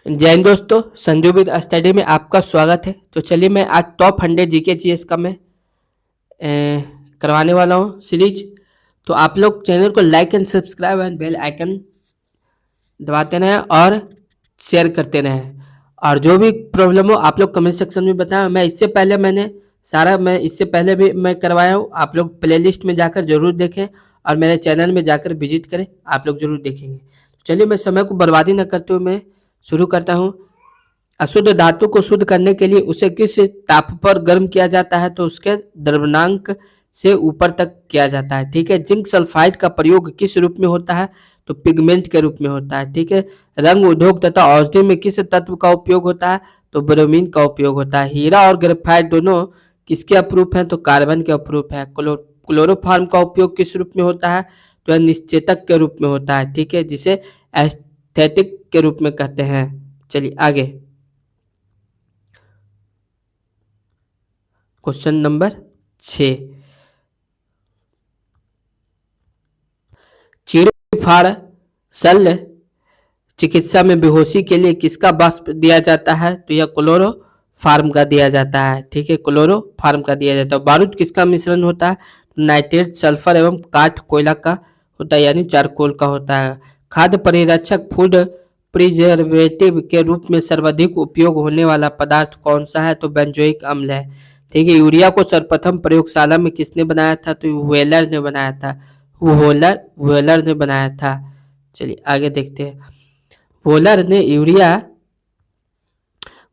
जय हिंद दोस्तों, Sanju with study में आपका स्वागत है। तो चलिए मैं आज टॉप 100 जीके जीएस का मैं करवाने वाला हूँ सीरीज। तो आप लोग चैनल को like and subscribe and bell icon दबाते रहें और शेयर करते रहें। और जो भी प्रॉब्लम हो आप लोग कमेंट सेक्शन में बताएं। मैं इससे पहले भी मैं करवाया हूँ। आप लोग प्लेलिस्ट में जाकर जरूर देखें और मेरे चैनल में जाकर विजिट करें, आप लोग जरूर देखेंगे। चलिए मैं समय को बर्बादी न करते हुए मैं शुरू करता हूँ। अशुद्ध धातु को शुद्ध करने के लिए उसे किस ताप पर गर्म किया जाता है? तो उसके द्रव्यमानक से ऊपर तक किया जाता है। ठीक है। जिंक सल्फाइड का प्रयोग किस रूप में होता है? तो पिगमेंट के रूप में होता है। ठीक है। रंग उद्योग तथा औषधि में किस तत्व का उपयोग होता है? तो ब्रोमीन का उपयोग होता है। हीरा और ग्रेफाइट दोनों किसके अपरूप हैं? तो कार्बन के अपरूप है। क्लोरोफॉर्म का उपयोग किस रूप में होता है? तो यह निश्चेतक के रूप में होता है। ठीक है, जिसे एस्थेटिक के रूप में कहते हैं। चलिए आगे, क्वेश्चन नंबर 6। चीड़ फाड़ शल्य चिकित्सा में बेहोशी के लिए किसका वाष्प दिया जाता है? तो यह क्लोरोफार्म का दिया जाता है। ठीक है, क्लोरोफार्म का दिया जाता है। बारूद किसका मिश्रण होता है? नाइट्रेट, सल्फर एवं काठ कोयला का होता है, यानी चारकोल का होता है। खाद्य परिरक्षक फूड प्रिजर्वेटिव के रूप में सर्वाधिक उपयोग होने वाला पदार्थ कौन सा है? तो बेंजोइक अम्ल है। ठीक है। यूरिया को सर्वप्रथम प्रयोगशाला में किसने बनाया था? तो व्हेलर ने बनाया था। व्हेलर ने बनाया था। चलिए आगे देखते हैं। व्हेलर ने यूरिया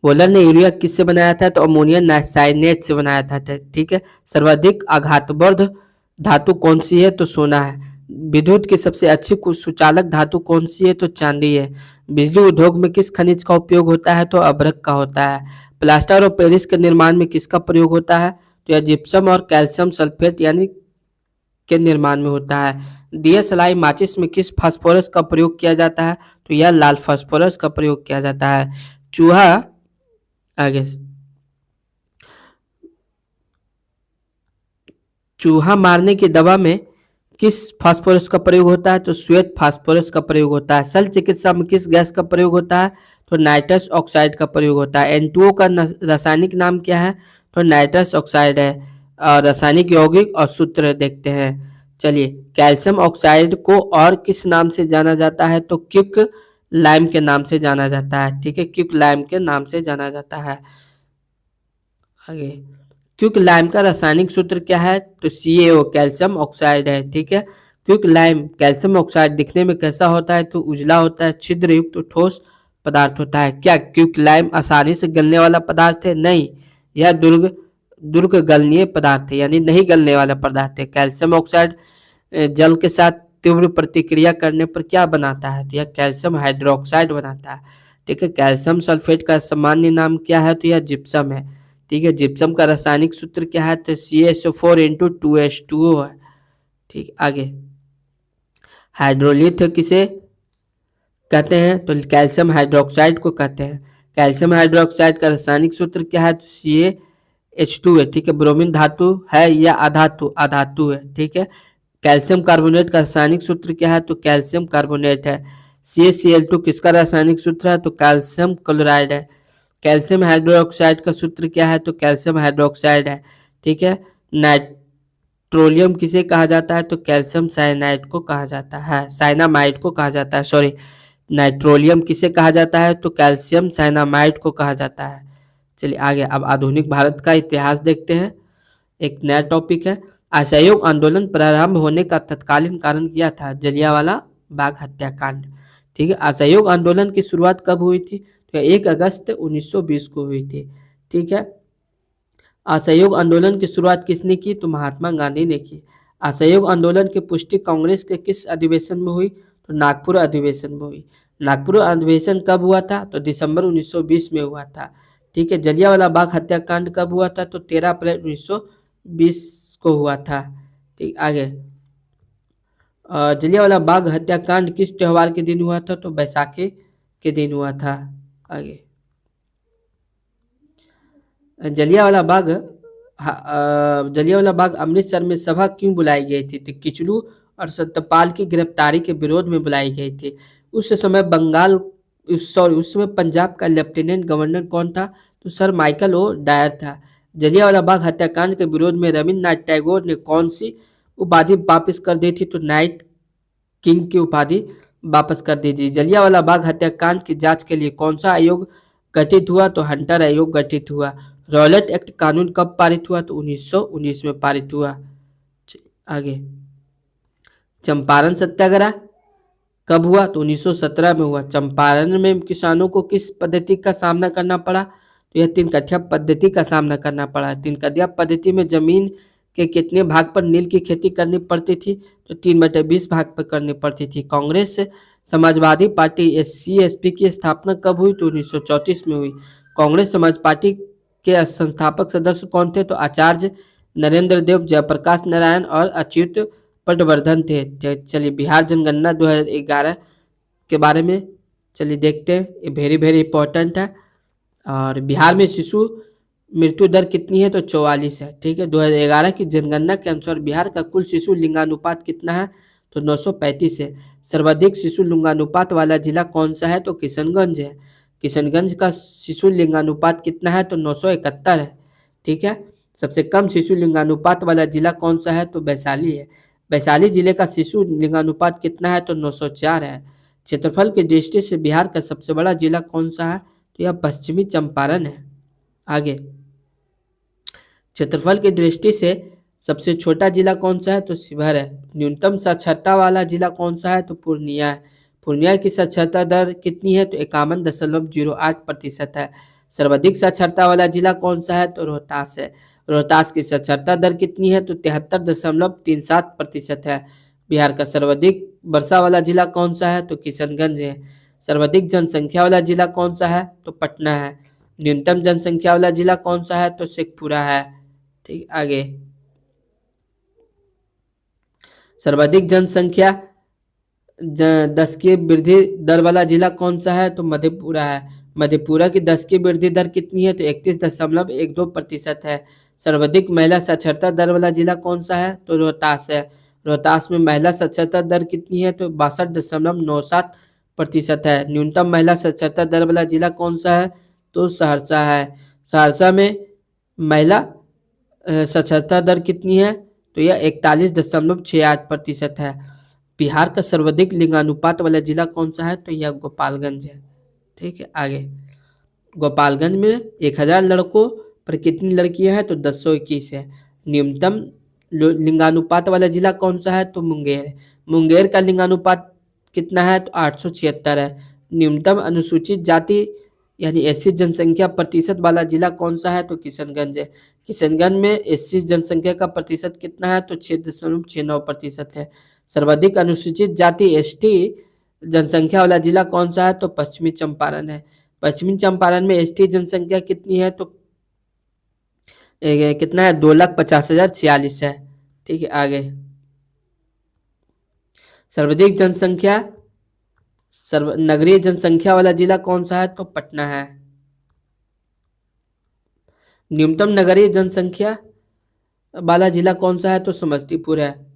वोलर ने यूरिया किससे बनाया था? तो अमोनियम नाइट्राइट से बनाया था। ठीक है। सर्वाधिक आघातवर्ध धातु कौन सी है? तो सोना है। विद्युत की सबसे अच्छी सुचालक धातु कौन सी है? तो चांदी है। बिजली उद्योग में किस खनिज का उपयोग होता है? तो अभ्रक का होता है। प्लास्टर और पेरिस के निर्माण में किसका प्रयोग होता है? तो यह जिप्सम और कैल्शियम सल्फेट यानी के निर्माण में होता है। दिया सलाई माचिस में किस फास्फोरस का प्रयोग किया जाता है? तो यह लाल फास्फोरस का प्रयोग किया जाता है। चूहा आगे चूहा मारने की दवा में किस फास्फोरस का प्रयोग होता है? तो श्वेत फास्फोरस का प्रयोग होता है। शल्य चिकित्सा में किस गैस का प्रयोग होता है? तो नाइट्रस ऑक्साइड का प्रयोग होता है। N2O का रासायनिक नाम क्या है? तो नाइट्रस ऑक्साइड है। और रासायनिक यौगिक और सूत्र देखते हैं। चलिए, कैल्शियम ऑक्साइड को और किस नाम से जाना जाता है? तो क्विक लाइम के नाम से जाना जाता है। ठीक है, क्विक लाइम के नाम से जाना जाता है। आगे, क्विक लाइम का रासायनिक सूत्र क्या है? तो CaO कैल्शियम ऑक्साइड है। ठीक है। क्विक लाइम कैल्शियम ऑक्साइड दिखने में कैसा होता है? तो उजला होता है। छिद्र युक्त तो ठोस पदार्थ होता है। क्या क्विक लाइम आसानी से गलने वाला पदार्थ है? नहीं, यह दुर्ग गलनीय पदार्थ है, यानी नहीं गलने वाला पदार्थ है। कैल्शियम ऑक्साइड जल के साथ तीव्र प्रतिक्रिया करने पर क्या बनाता है? तो यह कैल्शियम हाइड्रोक्साइड बनाता है। ठीक है। कैल्शियम सल्फेट का सामान्य नाम क्या है? तो यह जिप्सम है। ठीक है। जिप्सम का रासायनिक सूत्र क्या है? तो CaSO4 × 2H2O है। ठीक, आगे, हाइड्रोलिथ किसे कहते हैं? तो कैल्शियम हाइड्रोक्साइड को कहते हैं। कैल्शियम हाइड्रोक्साइड का रासायनिक सूत्र क्या है? तो CaH2 है। ठीक है। ब्रोमीन धातु है या अधातु? अधातु है। ठीक है। कैल्शियम कार्बोनेट का रासायनिक सूत्र क्या है? तो कैल्शियम कार्बोनेट है। CaCl2 किसका रासायनिक सूत्र है? तो कैल्शियम क्लोराइड है। कैल्शियम हाइड्रोक्साइड का सूत्र क्या है? तो कैल्शियम हाइड्रोक्साइड है। ठीक है। नाइट्रोलियम किसे कहा जाता है? तो कैल्शियम साइनाइड को कहा जाता है, साइनामाइड को कहा जाता है, सॉरी। नाइट्रोलियम किसे कहा जाता है? तो कैल्शियम साइनामाइड को कहा जाता है। चलिए आगे, अब आधुनिक भारत का इतिहास देखते हैं। एक नया टॉपिक है। असहयोग आंदोलन प्रारंभ होने का तत्कालीन कारण क्या था? जलियांवाला बाग हत्याकांड। ठीक है। असहयोग आंदोलन की शुरुआत कब हुई थी? तो 1 अगस्त 1920 को हुई थी। ठीक है। असहयोग आंदोलन की शुरुआत किसने की? तो महात्मा गांधी ने की। असहयोग आंदोलन की पुष्टि कांग्रेस के किस अधिवेशन में हुई? तो नागपुर अधिवेशन में हुई। नागपुर अधिवेशन कब हुआ था? तो दिसंबर 1920 में हुआ था। ठीक है। जलियांवाला बाग हत्याकांड कब हुआ था? तो 13 अप्रैल 1920 को हुआ था। ठीक, आगे, जलियांवाला बाग हत्याकांड किस त्योहार के दिन हुआ था? तो बैसाखी के दिन हुआ था। आगे, जलियांवाला बाग अमृतसर में सभा क्यों बुलाई गई थी? तो किचलू और सत्यपाल की गिरफ्तारी के विरोध में बुलाई गई थी। उस समय बंगाल उस समय पंजाब का लेफ्टिनेंट गवर्नर कौन था? तो सर माइकल ओ डायर था। जलियांवाला बाग हत्याकांड के विरोध में रविन्द्रनाथ टैगोर ने कौन सी उपाधि वापस कर दी थी? तो नाइट किंग की उपाधि वापस कर दी थी। जलियांवाला बाग हत्याकांड की जांच के लिए कौन सा आयोग गठित हुआ? तो हंटर आयोग गठित हुआ। रॉलेट एक्ट कानून कब पारित हुआ? तो 1919 में पारित हुआ। आगे, चंपारण सत्याग्रह कब हुआ? तो 1917 में हुआ। चंपारण में किसानों को किस पद्धति का सामना करना पड़ा? तो यह तीन कथिया पद्धति का सामना करना पड़ा। तीन कथिया पद्धति में जमीन के कितने भाग पर नील की खेती करनी पड़ती थी? तो 3/20 भाग पर करनी पड़ती थी। कांग्रेस समाजवादी पार्टी SC/ST की स्थापना कब हुई? तो 1934 में हुई। कांग्रेस समाज पार्टी के संस्थापक सदस्य कौन थे? तो आचार्य नरेंद्र देव, जयप्रकाश नारायण और अच्युत पटवर्धन थे। चलिए, बिहार जनगणना 2011 के बारे में चलिए देखते हैं। ये वेरी वेरी इंपॉर्टेंट है। और बिहार में शिशु मृत्यु दर कितनी है? तो 44 है। ठीक है, 2011 की जनगणना के अनुसार बिहार का कुल शिशु लिंगानुपात कितना है? तो 935 है। सर्वाधिक शिशु लिंगानुपात वाला जिला कौन सा है? तो किशनगंज है। किशनगंज का शिशु लिंगानुपात कितना है? तो 971 है। ठीक है, सबसे कम शिशु लिंगानुपात वाला जिला कौन सा है? तो वैशाली है। वैशाली जिले का शिशु लिंगानुपात कितना है? तो 904 है। क्षेत्रफल की दृष्टि से बिहार का सबसे बड़ा जिला कौन सा है? तो यह पश्चिमी चंपारण है। आगे, क्षेत्रफल की दृष्टि से सबसे छोटा जिला कौन सा है? तो शिवहर है। न्यूनतम साक्षरता वाला जिला कौन सा है? तो पूर्णिया है। पूर्णिया की साक्षरता दर कितनी है? तो 51.08% है। सर्वाधिक साक्षरता वाला जिला कौन सा है? तो रोहतास है। रोहतास की साक्षरता दर कितनी है? तो 73.37% है। बिहार का सर्वाधिक वर्षा वाला जिला कौन सा है? तो किशनगंज है। सर्वाधिक जनसंख्या वाला जिला कौन सा है? तो पटना है। न्यूनतम जनसंख्या वाला जिला कौन सा है? तो शेखपुरा है। ठीक, आगे, सर्वाधिक जनसंख्या 10 की वृद्धि दर वाला जिला कौन सा है? तो मधेपुरा है। मधेपुरा की 10 की वृद्धि दर कितनी है? तो 31.12% है। सर्वाधिक महिला साक्षरता दर वाला जिला कौन सा है? तो रोहतास है। रोहतास में महिला साक्षरता दर कितनी है? तो 62.97% है। न्यूनतम महिला साक्षरता दर वाला जिला कौन सा है? तो सहरसा है। सहरसा में महिला साक्षरता दर कितनी है? तो यह 41.68% है। बिहार का सर्वाधिक लिंगानुपात वाला जिला कौन सा है? तो यह गोपालगंज है। ठीक है, आगे, गोपालगंज में 1000 लड़कों पर कितनी लड़कियां हैं? तो 1021 है। न्यूनतम लिंगानुपात वाला जिला कौन सा है? तो मुंगेर है। मुंगेर का लिंगानुपात कितना है? तो 876 है। न्यूनतम अनुसूचित जाति यानी SC जनसंख्या प्रतिशत वाला जिला कौन सा है? तो किशनगंज है। किशनगंज में SC जनसंख्या का प्रतिशत कितना है? तो 6.69% है। सर्वाधिक अनुसूचित जाति ST जनसंख्या वाला जिला कौन सा है? तो पश्चिमी चंपारण है। पश्चिमी चंपारण में ST जनसंख्या कितनी है? तो कितना है? 2,50,046 है। ठीक है, आगे, सर्वाधिक जनसंख्या नगरीय जनसंख्या वाला जिला कौन सा है? तो पटना है। न्यूनतम नगरीय जनसंख्या वाला जिला कौन सा है? तो समस्तीपुर है।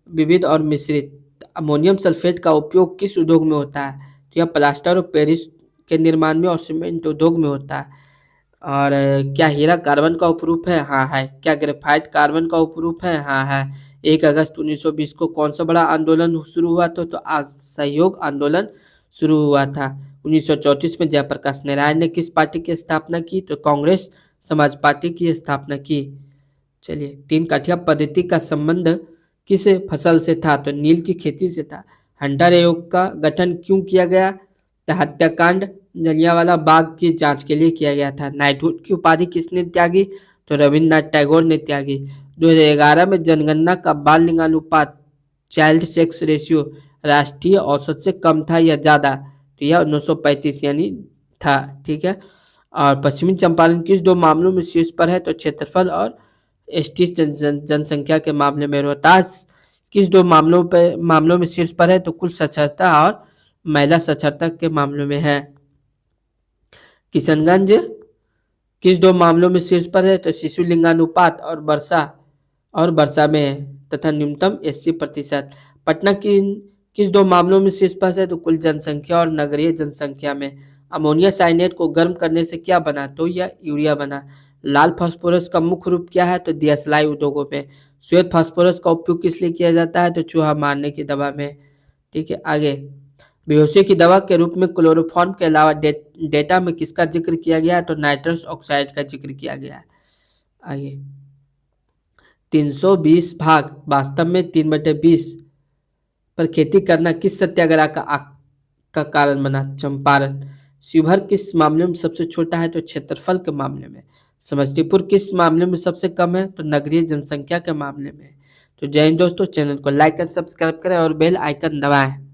विविध और मिश्रित अमोनियम सल्फेट का उपयोग किस उद्योग में होता है? तो यह प्लास्टर और पेरिस के निर्माण में और सीमेंट उद्योग में होता है। और क्या हीरा कार्बन का उपरूप है? हाँ है। क्या ग्रेफाइट कार्बन का उपरूप है? हाँ है। 1 अगस्त 1920 को कौन सा बड़ा आंदोलन शुरू हुआ था? तो असहयोग आंदोलन शुरू हुआ था। 1934 में जयप्रकाश नारायण ने किस पार्टी की स्थापना की? तो कांग्रेस समाज पार्टी की स्थापना की। चलिए, 3 कठिया पद्धति का संबंध किस फसल से था? तो नील की खेती से था। हंटर आयोग का गठन क्यों किया गया? तो हत्याकांड जलियांवाला बाग की जांच के लिए किया गया था। नाइटहुड की उपाधि किसने त्यागी? तो रविन्द्रनाथ टैगोर ने त्यागी। 2011 में जनगणना का बाल लिंगानुपात चाइल्ड सेक्स रेशियो राष्ट्रीय औसत से कम था या ज़्यादा? तो यह 935 यानी था। ठीक है, और पश्चिमी चंपारण किस दो मामलों में शीर्ष पर है? तो क्षेत्रफल और ST जनसंख्या के मामले में। रोहतास किस दो मामलों में शीर्ष पर है? तो कुल साक्षरता और महिला साक्षरता के मामलों में है। किशनगंज किस दो मामलों में शीर्ष पर है? तो शिशु लिंगानुपात और वर्षा में है तथा न्यूनतम 80%। पटना किन किस दो मामलों में शीर्ष है? तो कुल जनसंख्या और नगरीय जनसंख्या में। अमोनिया साइनेट को गर्म करने से क्या बना? तो यह यूरिया बना। लाल फास्फोरस का मुख्य रूप क्या है? तो दियासलाई उद्योगों में। श्वेत फास्फोरस का उपयोग किस लिए किया जाता है? तो चूहा मारने की दवा में। ठीक है, आगे। बेहोशी की दवा के रूप में क्लोरोफॉर्म के अलावा डेटा में किसका जिक्र किया गया है? तो नाइट्रस ऑक्साइड का जिक्र किया गया है। आगे, 320 भाग वास्तव में 3/20 पर खेती करना किस सत्याग्रह का कारण बना? चंपारण। शिवहर किस मामले में सबसे छोटा है? तो क्षेत्रफल के मामले में। समस्तीपुर किस मामले में सबसे कम है? तो नगरीय जनसंख्या के मामले में। तो जय हिंद दोस्तों, चैनल को लाइक और सब्सक्राइब करें और बेल आइकन दबाएं।